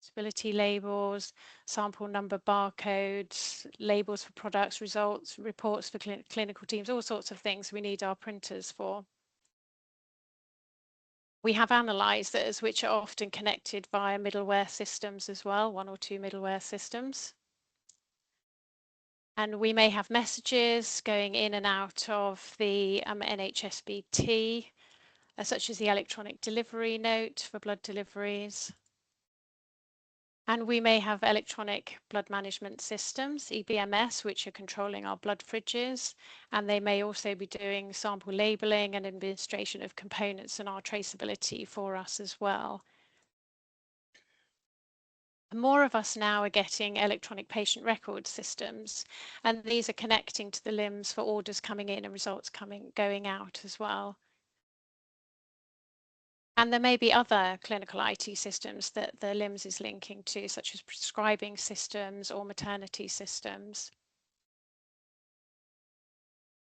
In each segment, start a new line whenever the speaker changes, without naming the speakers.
stability labels, sample number barcodes, labels for products, results, reports for clinical teams, all sorts of things we need our printers for. We have analyzers, which are often connected via middleware systems as well, 1 or 2 middleware systems. And we may have messages going in and out of the NHSBT, such as the electronic delivery note for blood deliveries. And we may have electronic blood management systems, EBMS, which are controlling our blood fridges, and they may also be doing sample labeling and administration of components and our traceability for us as well. More of us now are getting electronic patient record systems, and these are connecting to the LIMS for orders coming in and results going out as well. And there may be other clinical IT systems that the LIMS is linking to, such as prescribing systems or maternity systems.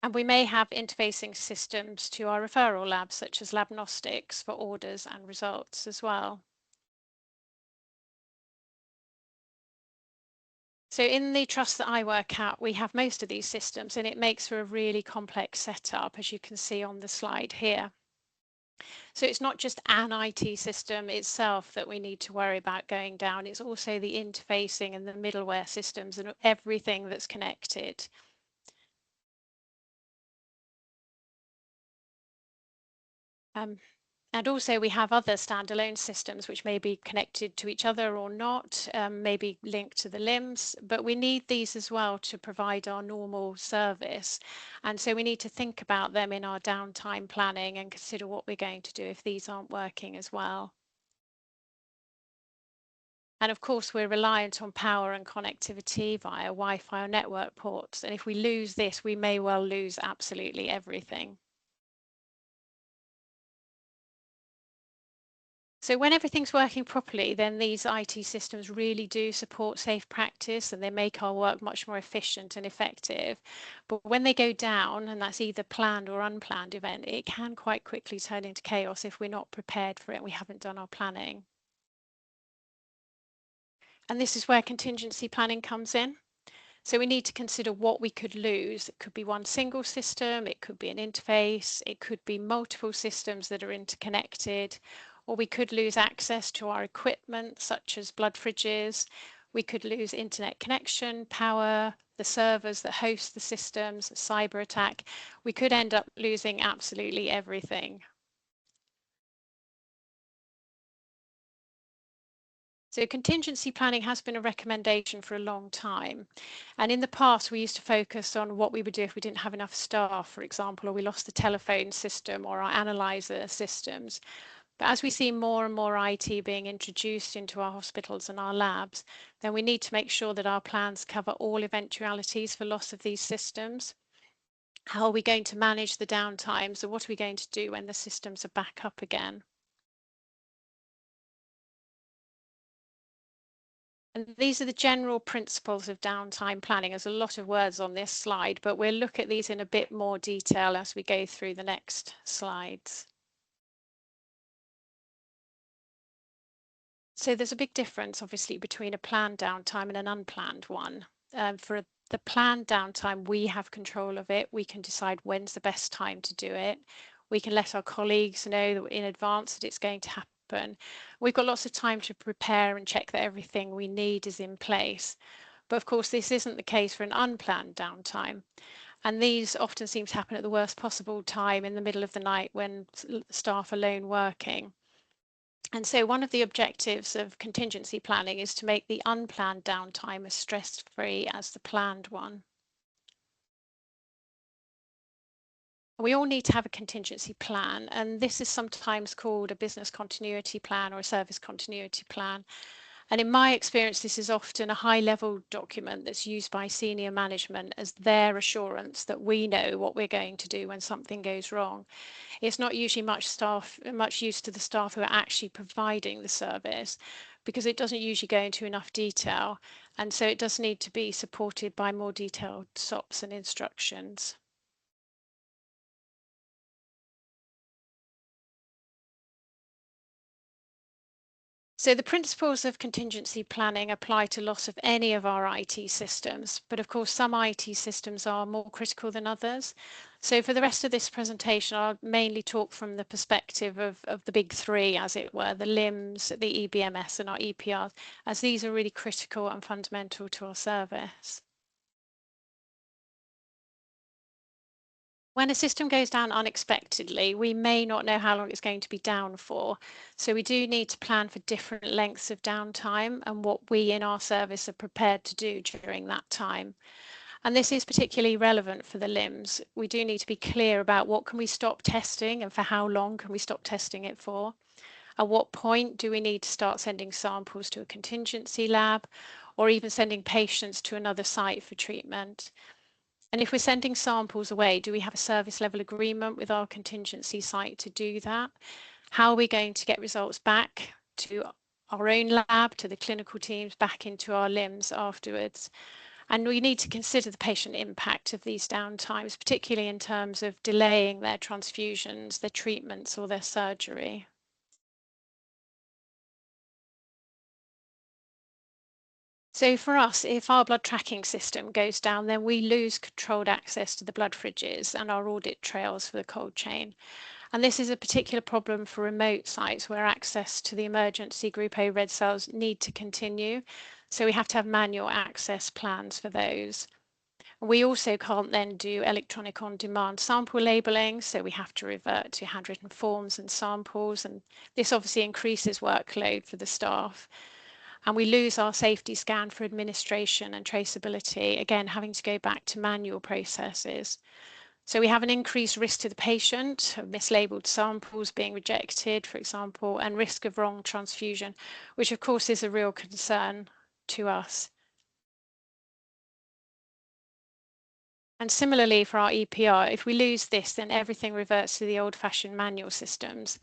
And we may have interfacing systems to our referral labs, such as Labnostics, for orders and results as well. So in the trust that I work at, we have most of these systems, and it makes for a really complex setup, as you can see on the slide here. So it's not just an IT system itself that we need to worry about going down, it's also the interfacing and the middleware systems and everything that's connected. And also we have other standalone systems which may be connected to each other or not, maybe linked to the LIMS, but we need these as well to provide our normal service. And so we need to think about them in our downtime planning and consider what we're going to do if these aren't working as well. And of course, we're reliant on power and connectivity via Wi-Fi or network ports. And if we lose this, we may well lose absolutely everything. So when everything's working properly, then these IT systems really do support safe practice and they make our work much more efficient and effective. But when they go down, and that's either planned or unplanned event, it can quite quickly turn into chaos if we're not prepared for it and we haven't done our planning. And this is where contingency planning comes in. So we need to consider what we could lose. It could be one single system, it could be an interface, it could be multiple systems that are interconnected, or we could lose access to our equipment, such as blood fridges. We could lose internet connection, power, the servers that host the systems, a cyber attack. We could end up losing absolutely everything. So contingency planning has been a recommendation for a long time. And in the past, we used to focus on what we would do if we didn't have enough staff, for example, or we lost the telephone system or our analyzer systems. But as we see more and more IT being introduced into our hospitals and our labs, then we need to make sure that our plans cover all eventualities for loss of these systems. How are we going to manage the downtime? So what are we going to do when the systems are back up again? And these are the general principles of downtime planning. There's a lot of words on this slide, but we'll look at these in a bit more detail as we go through the next slides. So there's a big difference, obviously, between a planned downtime and an unplanned one. For the planned downtime, we have control of it. We can decide when's the best time to do it. We can let our colleagues know in advance that it's going to happen. We've got lots of time to prepare and check that everything we need is in place. But of course, this isn't the case for an unplanned downtime. And these often seem to happen at the worst possible time in the middle of the night when staff are alone working. And so one of the objectives of contingency planning is to make the unplanned downtime as stress-free as the planned one. We all need to have a contingency plan, and this is sometimes called a business continuity plan or a service continuity plan. And in my experience, this is often a high-level document that's used by senior management as their assurance that we know what we're going to do when something goes wrong. It's not usually much use to the staff who are actually providing the service, because it doesn't usually go into enough detail, and so it does need to be supported by more detailed SOPs and instructions. So the principles of contingency planning apply to loss of any of our IT systems, but of course some IT systems are more critical than others. So for the rest of this presentation, I'll mainly talk from the perspective of the big three, as it were, the LIMS, the EBMS and our EPRs, as these are really critical and fundamental to our service. When a system goes down unexpectedly, we may not know how long it's going to be down for. So we do need to plan for different lengths of downtime and what we in our service are prepared to do during that time. And this is particularly relevant for the LIMS. We do need to be clear about what can we stop testing and for how long can we stop testing it for. At what point do we need to start sending samples to a contingency lab or even sending patients to another site for treatment? And if we're sending samples away, do we have a service level agreement with our contingency site to do that? How are we going to get results back to our own lab, to the clinical teams, back into our LIMS afterwards? And we need to consider the patient impact of these downtimes, particularly in terms of delaying their transfusions, their treatments, or their surgery. So for us, if our blood tracking system goes down, then we lose controlled access to the blood fridges and our audit trails for the cold chain. And this is a particular problem for remote sites where access to the emergency Group A red cells need to continue. So we have to have manual access plans for those. We also can't then do electronic on-demand sample labelling, so we have to revert to handwritten forms and samples, and this obviously increases workload for the staff. And we lose our safety scan for administration and traceability, again, having to go back to manual processes. So we have an increased risk to the patient of mislabeled samples being rejected, for example, and risk of wrong transfusion, which of course is a real concern to us. And similarly for our EPR, if we lose this, then everything reverts to the old-fashioned manual systems.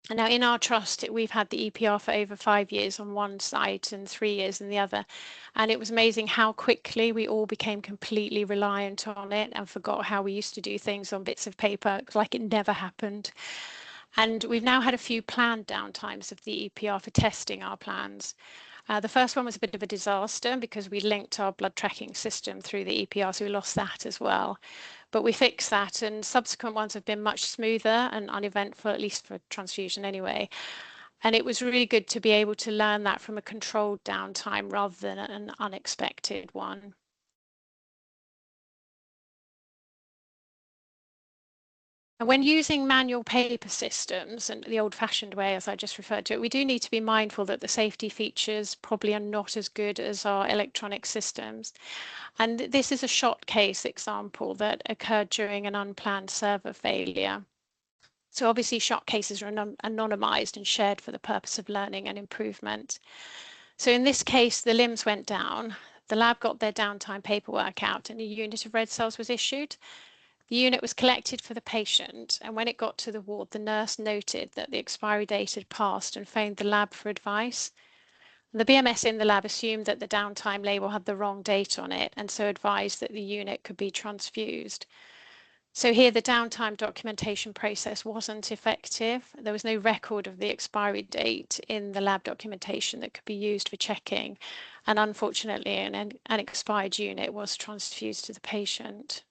And now in our trust, we've had the EPR for over 5 years on one site and 3 years in the other. And it was amazing how quickly we all became completely reliant on it and forgot how we used to do things on bits of paper, like it never happened. And we've now had a few planned downtimes of the EPR for testing our plans. The first one was a bit of a disaster because we linked our blood tracking system through the EPR, so we lost that as well. But we fixed that, and subsequent ones have been much smoother and uneventful, at least for transfusion anyway. And it was really good to be able to learn that from a controlled downtime rather than an unexpected one. And when using manual paper systems and the old-fashioned way, as I just referred to it, we do need to be mindful that the safety features probably are not as good as our electronic systems. And this is a shot case example that occurred during an unplanned server failure. So obviously shot cases are anonymized and shared for the purpose of learning and improvement. So in this case, the LIMS went down, the lab got their downtime paperwork out and a unit of red cells was issued. The unit was collected for the patient, and when it got to the ward, the nurse noted that the expiry date had passed and phoned the lab for advice. The BMS in the lab assumed that the downtime label had the wrong date on it and so advised that the unit could be transfused. So here the downtime documentation process wasn't effective. There was no record of the expiry date in the lab documentation that could be used for checking. And unfortunately, an expired unit was transfused to the patient.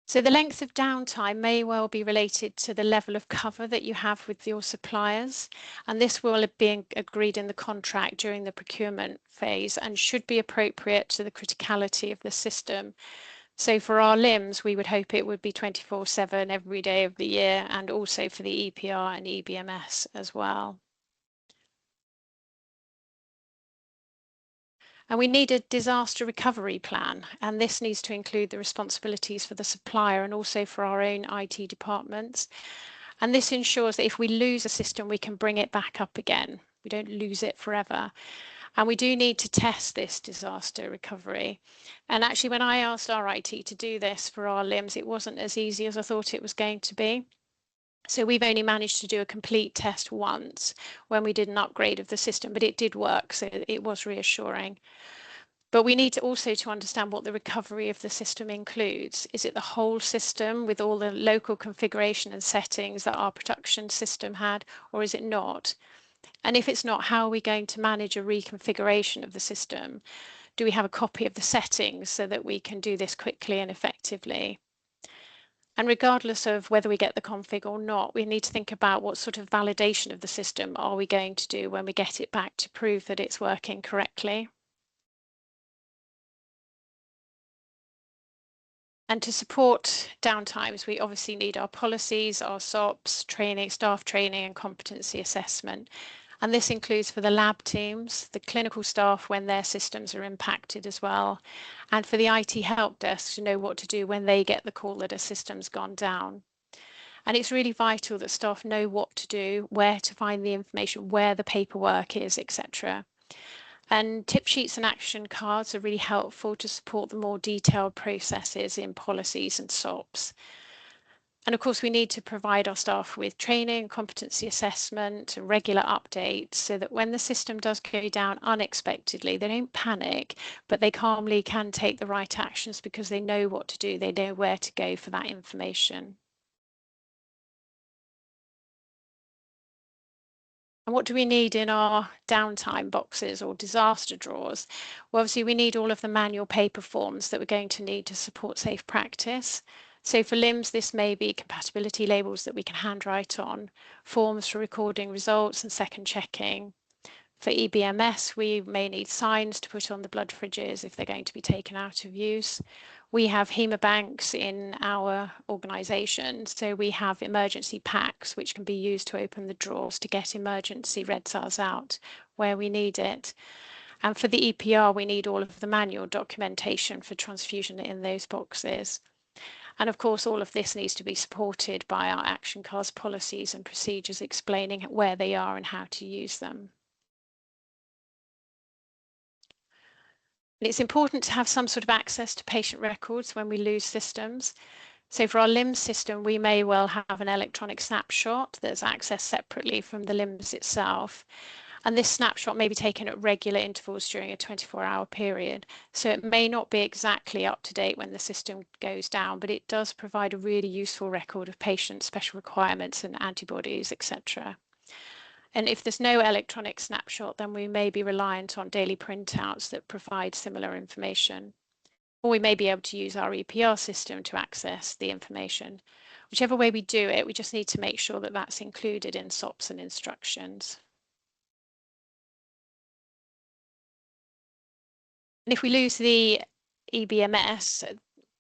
So the length of downtime may well be related to the level of cover that you have with your suppliers, and this will be agreed in the contract during the procurement phase and should be appropriate to the criticality of the system. So for our LIMS, we would hope it would be 24/7 every day of the year, and also for the EPR and EBMS as well. And we need a disaster recovery plan, and this needs to include the responsibilities for the supplier and also for our own IT departments. And this ensures that if we lose a system, we can bring it back up again. We don't lose it forever. And we do need to test this disaster recovery. And actually, when I asked our IT to do this for our LIMS, it wasn't as easy as I thought it was going to be. So we've only managed to do a complete test once when we did an upgrade of the system, but it did work, so it was reassuring. But we need to also to understand what the recovery of the system includes. Is it the whole system with all the local configuration and settings that our production system had, or is it not? And if it's not, how are we going to manage a reconfiguration of the system? Do we have a copy of the settings so that we can do this quickly and effectively? And regardless of whether we get the config or not, we need to think about what sort of validation of the system are we going to do when we get it back to prove that it's working correctly. And to support downtimes, we obviously need our policies, our SOPs, training, staff training and competency assessment. And this includes for the lab teams, the clinical staff when their systems are impacted as well, and for the IT help desk to know what to do when they get the call that a system's gone down. And it's really vital that staff know what to do, where to find the information, where the paperwork is, etc. And tip sheets and action cards are really helpful to support the more detailed processes in policies and SOPs. And of course, we need to provide our staff with training, competency assessment, and regular updates so that when the system does go down unexpectedly, they don't panic, but they calmly can take the right actions because they know what to do, they know where to go for that information. And what do we need in our downtime boxes or disaster drawers? Well, obviously, we need all of the manual paper forms that we're going to need to support safe practice. So for LIMS, this may be compatibility labels that we can handwrite on, forms for recording results and second checking. For EBMS, we may need signs to put on the blood fridges if they're going to be taken out of use. We have haemobanks in our organisation, so we have emergency packs which can be used to open the drawers to get emergency red cells out where we need it. And for the EPR, we need all of the manual documentation for transfusion in those boxes. And of course, all of this needs to be supported by our action cards, policies and procedures explaining where they are and how to use them. It's important to have some sort of access to patient records when we lose systems. So for our LIMS system, we may well have an electronic snapshot that's accessed separately from the LIMS itself. And this snapshot may be taken at regular intervals during a 24-hour period. So it may not be exactly up to date when the system goes down, but it does provide a really useful record of patient special requirements and antibodies, etc. And if there's no electronic snapshot, then we may be reliant on daily printouts that provide similar information. Or we may be able to use our EPR system to access the information. Whichever way we do it, we just need to make sure that that's included in SOPs and instructions. And if we lose the EBMS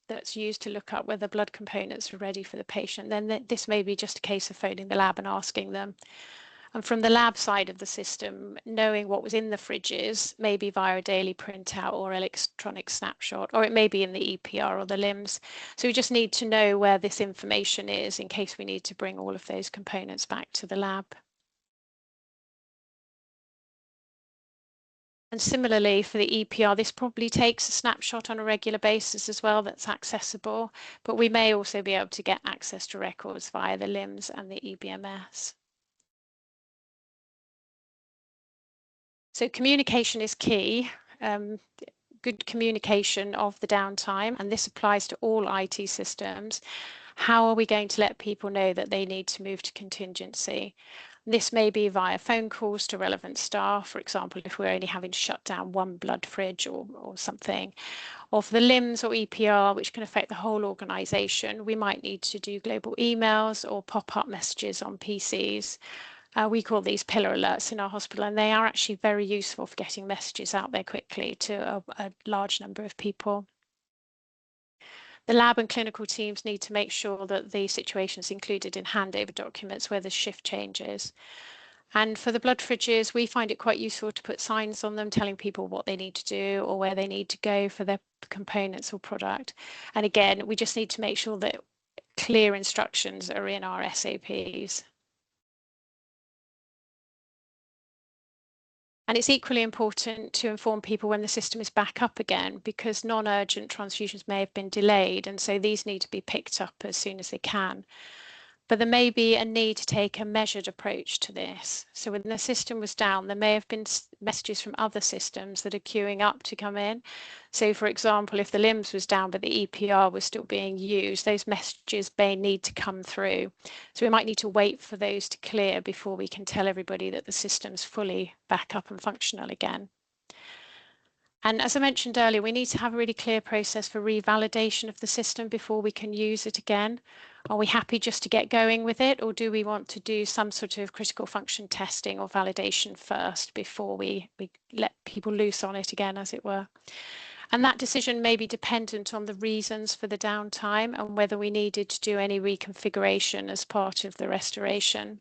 that's used to look up whether blood components are ready for the patient, then this may be just a case of phoning the lab and asking them. And from the lab side of the system, knowing what was in the fridges, maybe via a daily printout or electronic snapshot, or it may be in the EPR or the LIMS. So we just need to know where this information is in case we need to bring all of those components back to the lab. And similarly for the EPR, this probably takes a snapshot on a regular basis as well that's accessible, but we may also be able to get access to records via the LIMS and the EBMS. So communication is key, good communication of the downtime, and this applies to all IT systems. How are we going to let people know that they need to move to contingency? This may be via phone calls to relevant staff, for example, if we're only having to shut down one blood fridge or something. Or for the LIMS or EPR, which can affect the whole organisation, we might need to do global emails or pop-up messages on PCs. We call these pillar alerts in our hospital, and they are actually very useful for getting messages out there quickly to a large number of people. The lab and clinical teams need to make sure that the situation is included in handover documents where there's shift changes. And for the blood fridges, we find it quite useful to put signs on them telling people what they need to do or where they need to go for their components or product. And again, we just need to make sure that clear instructions are in our SOPs. And it's equally important to inform people when the system is back up again, because non-urgent transfusions may have been delayed, and so these need to be picked up as soon as they can. But there may be a need to take a measured approach to this. So when the system was down, there may have been messages from other systems that are queuing up to come in. So for example, if the LIMS was down but the EPR was still being used, those messages may need to come through. So we might need to wait for those to clear before we can tell everybody that the system's fully back up and functional again. And as I mentioned earlier, we need to have a really clear process for revalidation of the system before we can use it again. Are we happy just to get going with it, or do we want to do some sort of critical function testing or validation first before we let people loose on it again, as it were? And that decision may be dependent on the reasons for the downtime and whether we needed to do any reconfiguration as part of the restoration.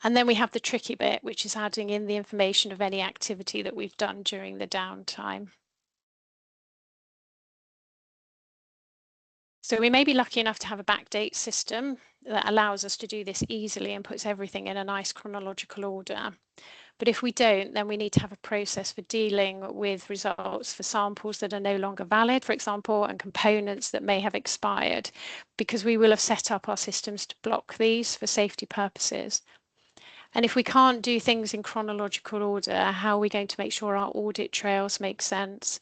And then we have the tricky bit, which is adding in the information of any activity that we've done during the downtime. So we may be lucky enough to have a backdate system that allows us to do this easily and puts everything in a nice chronological order. But if we don't, then we need to have a process for dealing with results for samples that are no longer valid, for example, and components that may have expired, because we will have set up our systems to block these for safety purposes. And if we can't do things in chronological order, how are we going to make sure our audit trails make sense?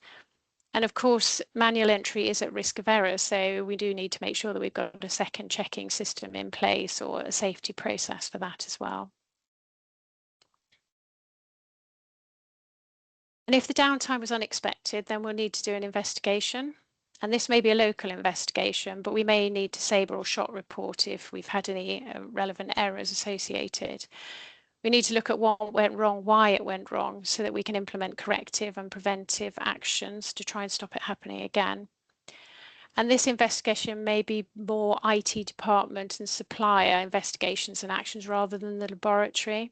And of course, manual entry is at risk of error, so we do need to make sure that we've got a second checking system in place or a safety process for that as well. And if the downtime was unexpected, then we'll need to do an investigation. And this may be a local investigation, but we may need to sabre or shot report if we've had any relevant errors associated. We need to look at what went wrong, why it went wrong, so that we can implement corrective and preventive actions to try and stop it happening again. And this investigation may be more IT department and supplier investigations and actions rather than the laboratory.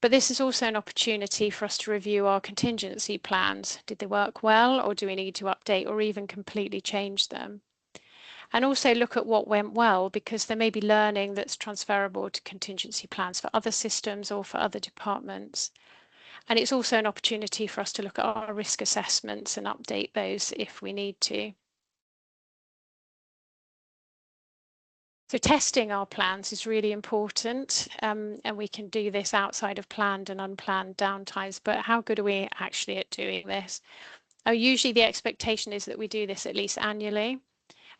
But this is also an opportunity for us to review our contingency plans. Did they work well, or do we need to update or even completely change them? And also look at what went well, because there may be learning that's transferable to contingency plans for other systems or for other departments. And it's also an opportunity for us to look at our risk assessments and update those if we need to. So testing our plans is really important, and we can do this outside of planned and unplanned downtimes, but how good are we actually at doing this? Usually the expectation is that we do this at least annually.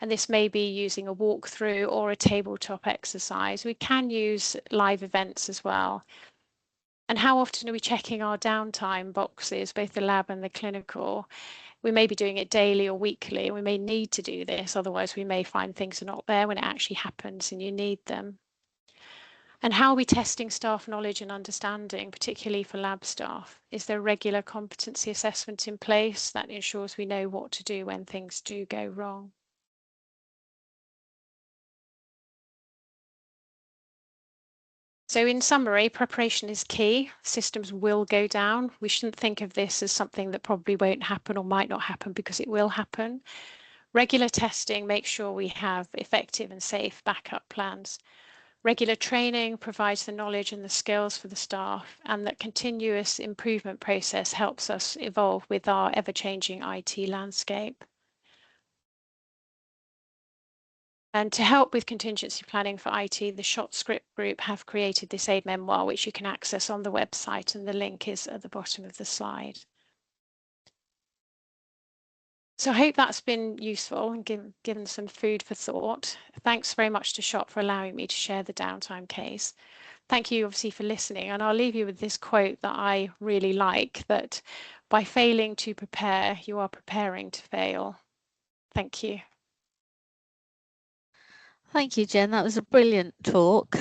And this may be using a walkthrough or a tabletop exercise. We can use live events as well. And how often are we checking our downtime boxes, both the lab and the clinical? We may be doing it daily or weekly. We may need to do this, otherwise we may find things are not there when it actually happens and you need them. And how are we testing staff knowledge and understanding, particularly for lab staff? Is there regular competency assessment in place that ensures we know what to do when things do go wrong? So in summary, preparation is key. Systems will go down. We shouldn't think of this as something that probably won't happen or might not happen, because it will happen. Regular testing makes sure we have effective and safe backup plans. Regular training provides the knowledge and the skills for the staff, and that continuous improvement process helps us evolve with our ever-changing IT landscape. And to help with contingency planning for IT, the SHOT Script Group have created this aid memoir, which you can access on the website, and the link is at the bottom of the slide. So I hope that's been useful and given some food for thought. Thanks very much to SHOT for allowing me to share the downtime case. Thank you obviously for listening, and I'll leave you with this quote that I really like, that by failing to prepare, you are preparing to fail. Thank you.
Thank you, Jen. That was a brilliant talk.